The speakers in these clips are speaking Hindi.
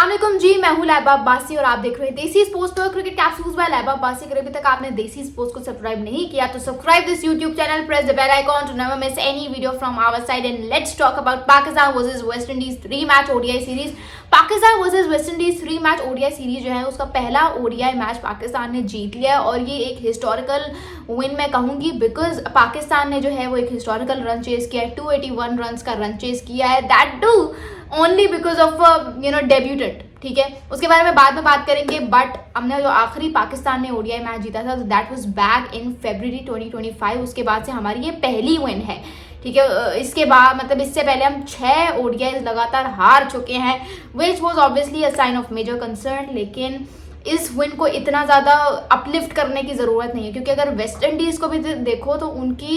अस्सलाम जी, मैं हूँ लैबा अब्बासी और आप देख रहे हैं देसी स्पोर्ट्स पर क्रिकेट कैप्सूल्स बाय लैबा अब्बासी। अगर अभी तक आपने देसी स्पोर्ट्स को सब्सक्राइब नहीं किया तो subscribe this YouTube channel, press the bell icon to never miss any video from our side and let's talk about Pakistan versus West Indies 3 match ODI series. Pakistan versus West Indies 3 match ODI series जो है उसका पहला ओडीआई मैच पाकिस्तान ने जीत लिया है और ये एक हिस्टोरिकल विन मैं कहूंगी, बिकॉज पाकिस्तान ने जो है वो एक हिस्टोरिकल रन चेस किया है, 281 रन का रन चेस किया है, that too only because of debutant. ठीक है, उसके बारे में बाद में बात करेंगे, बट हमने जो आखिरी पाकिस्तान ने ओडीआई मैच जीता था that was back in February 2025। उसके बाद से हमारी ये पहली विन है। ठीक है, इसके बाद मतलब इससे पहले हम 6 ओडीआई लगातार हार चुके हैं, which was obviously a sign of major concern. लेकिन इस विन को इतना ज़्यादा अपलिफ्ट करने की ज़रूरत नहीं है, क्योंकि अगर वेस्ट इंडीज़ को भी देखो तो उनकी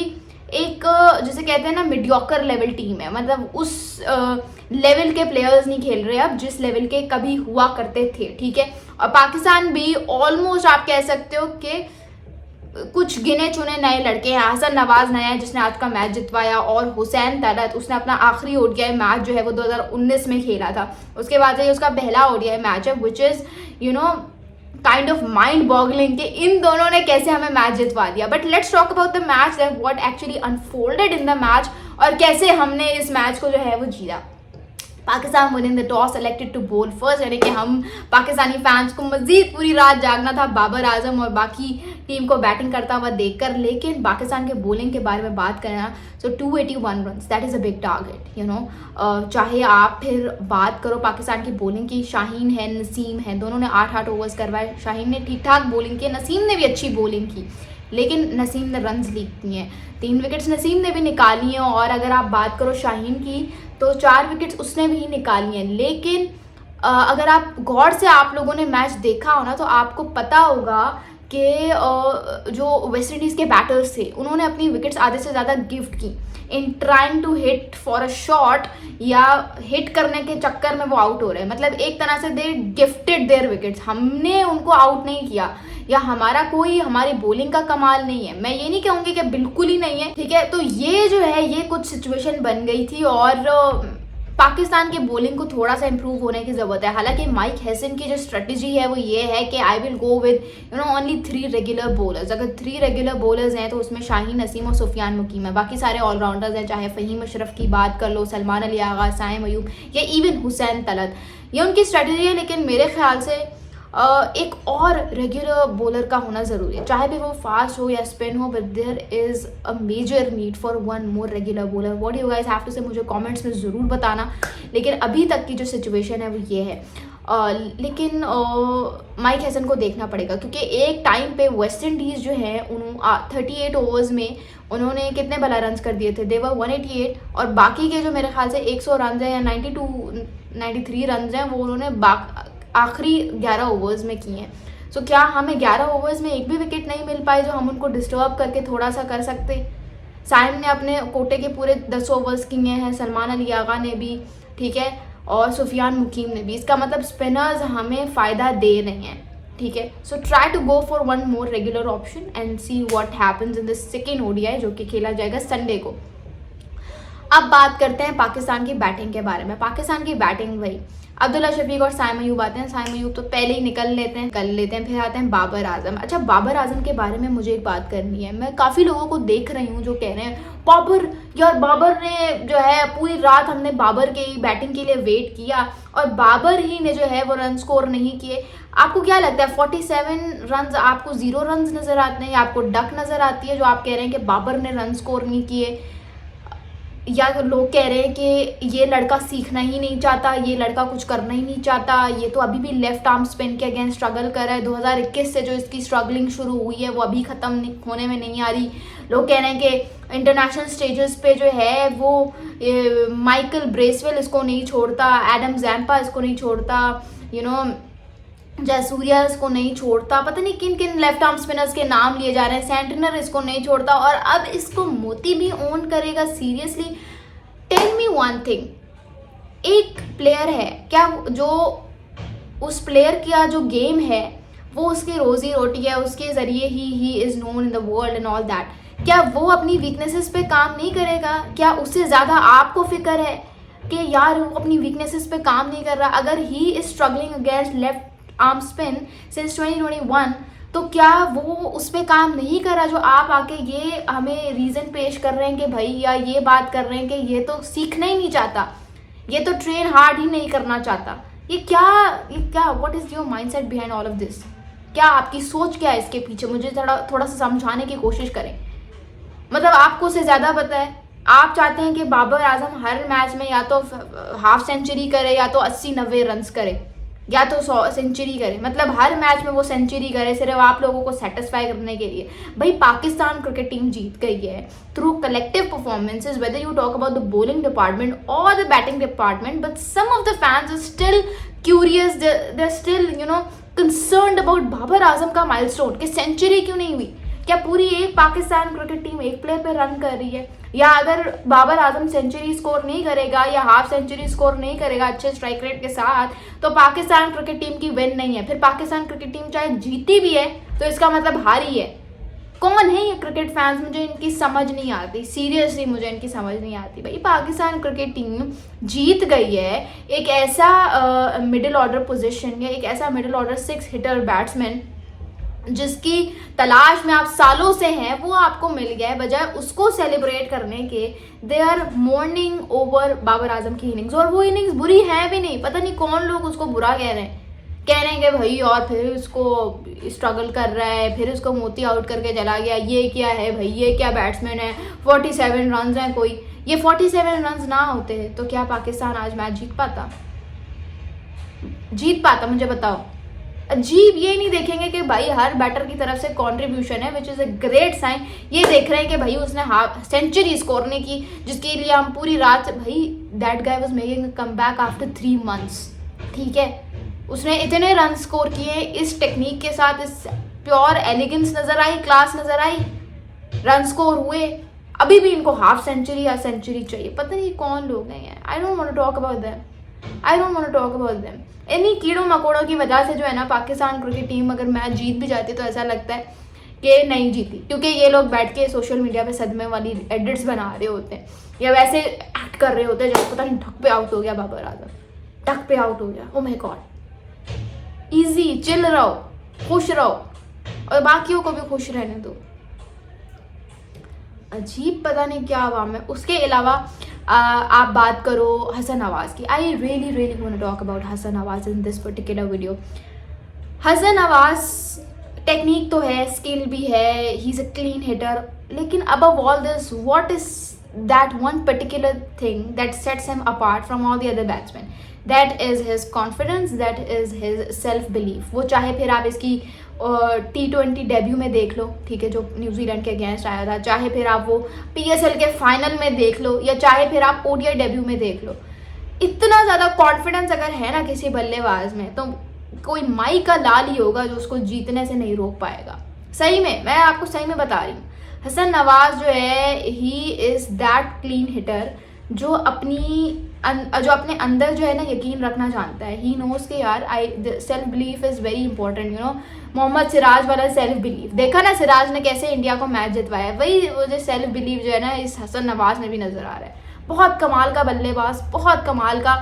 एक जिसे कहते हैं ना मीडियोकर लेवल टीम है, मतलब उस लेवल के प्लेयर्स नहीं खेल रहे अब जिस लेवल के कभी हुआ करते थे। ठीक है, और पाकिस्तान भी ऑलमोस्ट आप कह सकते हो कि कुछ गिने चुने नए लड़के हैं। हसन नवाज नया है जिसने आज का मैच जितवाया, और हुसैन तलत उसने अपना आखिरी ओडीआई मैच जो है वो 2019 में खेला था। उसके बाद से उसका पहला ओडीआई मैच है, which is kind of mind boggling कि इन दोनों ने कैसे हमें मैच जितवा दिया। But let's talk about the match, what actually unfolded in the match और कैसे हमने इस मैच को जो है वो जीता। Pakistan winning the toss selected to bowl first, यानी कि हम पाकिस्तानी फैंस को मजीद पूरी रात जागना था बाबर आजम और बाकी टीम को बैटिंग करता हुआ देखकर। लेकिन पाकिस्तान के बॉलिंग के बारे में बात करें ना, सो 281 run that is a big target. चाहे आप फिर बात करो पाकिस्तान की बॉलिंग की, शाहीन है, नसीम है, दोनों ने 8 ओवर्स करवाए। शाहीन ने ठीक ठाक बॉलिंग की, नसीम ने भी अच्छी बॉलिंग की, लेकिन नसीम ने रन्स लीक किए हैं। 3 विकेट्स नसीम ने भी निकाली हैं, और अगर आप बात करो शाहीन की तो 4 विकेट्स उसने भी निकाली हैं। लेकिन अगर आप गौर से आप लोगों ने मैच देखा हो ना तो आपको पता होगा कि जो वेस्ट इंडीज़ के बैटर्स थे उन्होंने अपनी विकेट्स आधे से ज़्यादा गिफ्ट की in trying to hit for a shot, या हिट करने के चक्कर में वो आउट हो रहे हैं। मतलब एक तरह से दे गिफ्टेड देयर विकेट्स, हमने उनको आउट नहीं किया, या हमारी बॉलिंग का कमाल नहीं है। मैं ये नहीं कहूँगी कि बिल्कुल ही नहीं है। ठीक है, तो ये जो है ये कुछ सिचुएशन बन गई थी और पाकिस्तान के बॉलिंग को थोड़ा सा इंप्रूव होने की ज़रूरत है। हालांकि माइक हैसन की जो स्ट्रेटजी है वो ये है कि I will go with only 3 regular bowlers. अगर 3 रेगुलर बॉलर्स हैं तो उसमें शाहीन, नसीम और सुफियान मुकीम है, बाकी सारे ऑलराउंडर्स हैं, चाहे फ़हीम अशरफ की बात कर लो, सलमान अली आगा, साइम अयूब या इवन हुसैन तलत, ये उनकी स्ट्रेटजी है। लेकिन मेरे ख्याल से एक और रेगुलर बॉलर का होना ज़रूरी है, चाहे भी वो फास्ट हो या स्पिन हो, but there is a major need for one more regular bowler. What you guys have to say मुझे कमेंट्स में ज़रूर बताना। लेकिन अभी तक की जो सिचुएशन है वो ये है। लेकिन माइक हैसन को देखना पड़ेगा, क्योंकि एक टाइम पे वेस्ट इंडीज़ जो है 38 ओवर्स में उन्होंने कितने भला रन कर दिए थे, देवर 188, और बाकी के जो मेरे ख्याल से 100 रन हैं या 93 रन हैं वो उन्होंने आखिरी 11 ओवर्स में किए हैं। सो क्या हमें 11 ओवर्स में एक भी विकेट नहीं मिल पाई जो हम उनको डिस्टर्ब करके थोड़ा सा कर सकते। साइम ने अपने कोटे के पूरे 10 ओवर्स किए हैं, सलमान अली आगा ने भी, ठीक है, और सुफियान मुकीम ने भी। इसका मतलब स्पिनर्स हमें फ़ायदा दे रहे हैं। ठीक है, so try to go for one more regular option and see what happens in the second ODI जो कि खेला जाएगा संडे को। अब बात करते हैं पाकिस्तान की बैटिंग के बारे में। पाकिस्तान की बैटिंग भाई अब्दुल्ला शफीक और साइम अयूब आते हैं। साइम अयूब तो पहले ही कर लेते हैं, फिर आते हैं बाबर आजम। अच्छा, बाबर आजम के बारे में मुझे एक बात करनी है। मैं काफ़ी लोगों को देख रही हूँ जो कह रहे हैं बाबर ने जो है पूरी रात हमने बाबर के बैटिंग के लिए वेट किया और बाबर ही ने जो है वो रन स्कोर नहीं किए। आपको क्या लगता है 47 रन आपको 0 रन नज़र आते हैं, या आपको डक नज़र आती है जो आप कह रहे हैं कि बाबर ने रन स्कोर नहीं किए, या लोग कह रहे हैं कि ये लड़का सीखना ही नहीं चाहता, ये लड़का कुछ करना ही नहीं चाहता, ये तो अभी भी लेफ्ट आर्म स्पिन के अगेंस्ट स्ट्रगल कर रहा है, 2021 से जो इसकी स्ट्रगलिंग शुरू हुई है वो अभी ख़त्म होने में नहीं आ रही। लोग कह रहे हैं कि इंटरनेशनल स्टेजेस पे जो है वो माइकल ब्रेसवेल इसको नहीं छोड़ता, एडम जैम्पा इसको नहीं छोड़ता, जयसूर्या इसको नहीं छोड़ता, पता नहीं किन किन लेफ्ट आर्म स्पिनर्स के नाम लिए जा रहे हैं, सेंटनर इसको नहीं छोड़ता, और अब इसको मोती भी ओन करेगा। Seriously tell me one thing, एक प्लेयर है क्या जो उस प्लेयर का जो गेम है वो उसकी रोजी रोटी है, उसके ज़रिए he is known in the world and all that, क्या वो अपनी वीकनेसेस पे काम नहीं करेगा? क्या उससे ज़्यादा आपको फिक्र है? कि यार वो अपनी वीकनेसेस पे काम नहीं कर रहा। अगर he is struggling against left arm spin since 2021, तो क्या वो उस पर काम नहीं कर रहा? जो आप आके ये हमें रीज़न पेश कर रहे हैं कि भाई, या ये बात कर रहे हैं कि ये तो सीखना ही नहीं चाहता, ये तो ट्रेन हार्ड ही नहीं करना चाहता। ये क्या what is your mindset behind all of this? क्या आपकी सोच क्या है इसके पीछे? मुझे थोड़ा सा समझाने की कोशिश करें। मतलब आपको से ज़्यादा पता है। आप चाहते हैं कि बाबर आजम हर मैच में या तो हाफ सेंचुरी करे, या तो 80-90 रन्स करे, या तो 100 सेंचुरी करे। मतलब हर मैच में वो सेंचुरी करे सिर्फ आप लोगों को सेटिस्फाई करने के लिए। भाई पाकिस्तान क्रिकेट टीम जीत गई है through collective performances, whether you talk about the bowling department और the batting department, but some of the fans are still curious, they are still concerned about Babar Azam का माइलस्टोन कि सेंचुरी क्यों नहीं हुई। क्या पूरी एक पाकिस्तान क्रिकेट टीम एक प्लेयर पे रन कर रही है? या अगर बाबर आजम सेंचुरी स्कोर नहीं करेगा या हाफ सेंचुरी स्कोर नहीं करेगा अच्छे स्ट्राइक रेट के साथ, तो पाकिस्तान क्रिकेट टीम की विन नहीं है। फिर पाकिस्तान क्रिकेट टीम चाहे जीती भी है तो इसका मतलब हारी है। कौन है ये क्रिकेट फैंस? मुझे इनकी समझ नहीं आती, सीरियसली मुझे इनकी समझ नहीं आती। भाई पाकिस्तान क्रिकेट टीम जीत गई है एक ऐसा मिडिल ऑर्डर पोजीशन, या एक ऐसा मिडिल ऑर्डर 6 हिटर बैट्समैन जिसकी तलाश में आप सालों से हैं, वो आपको मिल गया है। बजाय उसको सेलिब्रेट करने के, they are mourning over Babar Azam की इनिंग्स। और वो इनिंग्स बुरी है भी नहीं, पता नहीं कौन लोग उसको बुरा कह रहे हैं कि भाई और फिर उसको स्ट्रगल कर रहा है, फिर उसको मोती आउट करके चला गया, ये क्या है भाई, ये क्या बैट्समैन है, 47 रन हैं कोई। ये 47 रन ना होते तो क्या पाकिस्तान आज मैच जीत पाता? मुझे बताओ। अजीब ये नहीं देखेंगे कि भाई हर बैटर की तरफ से कंट्रीब्यूशन है, which is a great sign. ये देख रहे हैं कि भाई उसने हाफ सेंचुरी स्कोर नहीं की, जिसके लिए हम पूरी रात, भाई that guy was making a comeback after 3 months। ठीक है, उसने इतने रन स्कोर किए इस टेक्निक के साथ, इस प्योर एलिगेंस नज़र आई, क्लास नज़र आई, रन स्कोर हुए। अभी भी इनको हाफ सेंचुरी या सेंचुरी चाहिए। पता नहीं कौन लोग हैं। I don't want to talk about them. इन्हीं कीड़ों मकोड़ों की वजह से जो है ना, पाकिस्तान क्रिकेट टीम अगर मैच जीत भी जाती तो ऐसा लगता है कि नहीं जीती, क्योंकि ये लोग बैठ के सोशल मीडिया पे सदमे वाली एडिट्स बना रहे होते हैं, या वैसे एक्ट कर रहे होते हैं जब पता नहीं ढक पे आउट हो गया बाबर आजम, ढक पे आउट हो गया, oh my God. Easy, chill रहो, खुश रहो, और बाकियों को भी खुश रहने दो। अजीब पता नहीं क्या आवाम है। उसके अलावा आप बात करो हसन नवाज की। I really want to talk about Hasan Nawaz in this particular video. Hasan Nawaz technique तो है, स्किल भी है, he is a clean hitter, लेकिन above all this what is that one particular thing that sets him apart from all the other batsman? That is his confidence, that is his self belief. वो चाहे फिर आप इसकी T20 डेब्यू में देख लो, ठीक है, जो न्यूजीलैंड के अगेंस्ट आया था, चाहे फिर आप वो PSL के फाइनल में देख लो, या चाहे फिर आप ODI डेब्यू में देख लो। इतना ज़्यादा कॉन्फिडेंस अगर है ना किसी बल्लेबाज में, तो कोई माई का लाल ही होगा जो उसको जीतने से नहीं रोक पाएगा। सही में, मैं आपको सही में बता रही हूँ। हसन नवाज जो है, he is that clean hitter जो अपने अंदर जो है ना यकीन रखना जानता है। ही नोज के यार self belief is very important, Mohammad Siraj वाला सेल्फ बिलीफ देखा ना, सिराज ने कैसे इंडिया को मैच जितवाया, वही वो जो सेल्फ बिलीफ जो है ना, इस हसन नवाज में भी नज़र आ रहा है। बहुत कमाल का बल्लेबाज, बहुत कमाल का।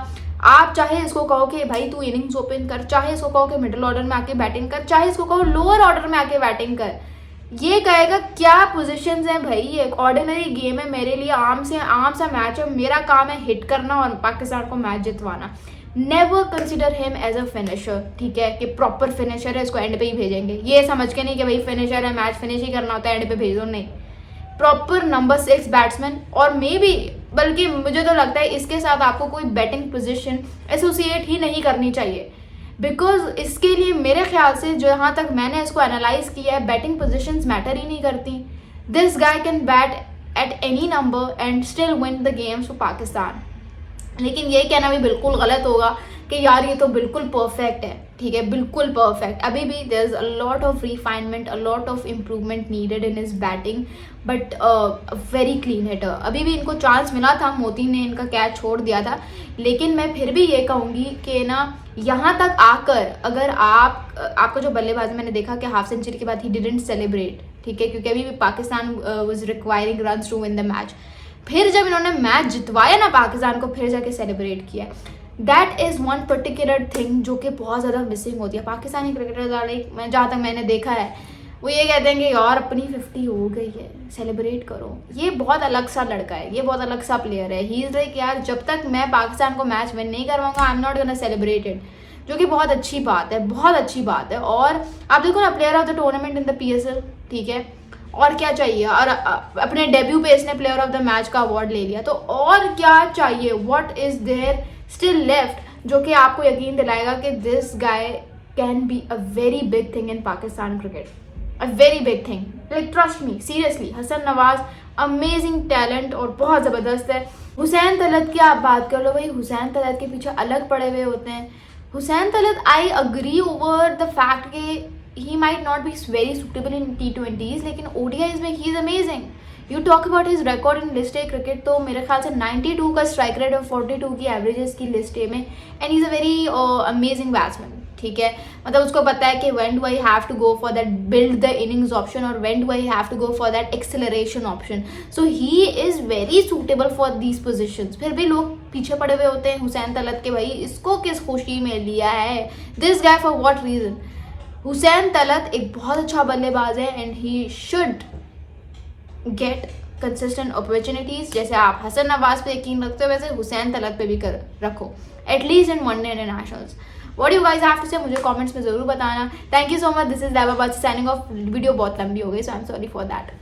आप चाहे इसको कहो कि भाई तू इनिंग्स ओपन कर, चाहे इसको कहो कि मिडिल ऑर्डर में आके बैटिंग कर, चाहे इसको कहो लोअर ऑर्डर में आके बैटिंग कर, ये कहेगा क्या पोजीशंस हैं भाई। एक ऑर्डिनरी गेम है मेरे लिए, आम सा मैच है, मेरा काम है हिट करना और पाकिस्तान को मैच जितवाना। Never consider him as a finisher, ठीक है, कि प्रॉपर फिनिशर है, इसको एंड पे ही भेजेंगे, ये समझ के नहीं कि भाई फिनिशर है, मैच फिनिश ही करना होता है, एंड पे भेज दो, नहीं। प्रॉपर नंबर 6 बैट्समैन, और मे बी बल्कि मुझे तो लगता है इसके साथ आपको कोई बैटिंग पोजीशन एसोसिएट ही नहीं करनी चाहिए, बिकॉज इसके लिए मेरे ख्याल से जहाँ तक मैंने इसको एनालाइज किया है, बैटिंग पोजीशंस मैटर ही नहीं करती। This guy can bat at any number and still win the games for Pakistan. लेकिन ये कहना भी बिल्कुल गलत होगा कि यार ये तो बिल्कुल परफेक्ट है, ठीक है, बिल्कुल परफेक्ट। अभी भी there is a lot of refinement, a lot of improvement needed in his batting, but very clean hitter. अभी भी इनको चांस मिला था, मोती ने इनका कैच छोड़ दिया था, लेकिन मैं फिर भी ये कहूँगी कि ना, यहाँ तक आकर अगर आपका जो बल्लेबाजी मैंने देखा कि हाफ सेंचुरी के बाद ही डिडंट सेलिब्रेट, ठीक है, क्योंकि अभी भी Pakistan was requiring runs to win the match. फिर जब इन्होंने मैच जितवाया ना पाकिस्तान को, फिर जाके सेलिब्रेट किया। That is one particular thing जो कि बहुत ज़्यादा मिसिंग होती है पाकिस्तानी क्रिकेटर्स। मैं जहाँ तक मैंने देखा है वो ये कहते हैं कि यार अपनी 50 हो गई है, सेलिब्रेट करो। ये बहुत अलग सा लड़का है, ये बहुत अलग सा प्लेयर है। ही इज़ लाइक यार जब तक मैं पाकिस्तान को मैच विन नहीं करवाऊंगा I am not gonna celebrate it, जो कि बहुत अच्छी बात है, बहुत अच्छी बात है। और आप देखो ना, player of the tournament in the PSL, ठीक है, और क्या चाहिए। और अपने डेब्यू पे इसने प्लेयर ऑफ द मैच का अवार्ड ले लिया, तो और क्या चाहिए। What is there still left जो कि आपको यकीन दिलाएगा कि this guy can be a very big thing in Pakistan cricket, a very big thing. Like trust me, seriously. Hasan Nawaz amazing talent और बहुत ज़बरदस्त है। हुसैन तलत की आप बात कर लो, भाई हुसैन तलत के पीछे अलग पड़े हुए होते हैं। Hussain Talat, I agree over the fact कि he might not be very suitable in T20s, लेकिन ODIs में he is amazing. You talk about his record in list A cricket, तो मेरे ख्याल से 92 का स्ट्राइक रेट और 42 की एवरेजेस की लिस्ट ए में, and he is a very amazing batsman, ठीक है। मतलब उसको पता है कि when do I have to go for that build the innings option और when do I have to go for that acceleration option. So he is very suitable for these positions. फिर भी लोग पीछे पड़े हुए होते हैं हुसैन तलत के, भाई इसको किस खुशी में लिया है, this guy for what reason. Hussain Talat एक बहुत अच्छा बल्लेबाज है and he should get consistent opportunities. जैसे आप हसन नवाज पे यकीन रखते हो, वैसे हुसैन तलत पे भी कर रखो, at least in one day internationals. What you guys have to say मुझे कमेंट्स में ज़रूर बताना। Thank you so much. This is दैबा बाची साइनिंग ऑफ। वीडियो बहुत लंबी हो गई, so I am sorry for that.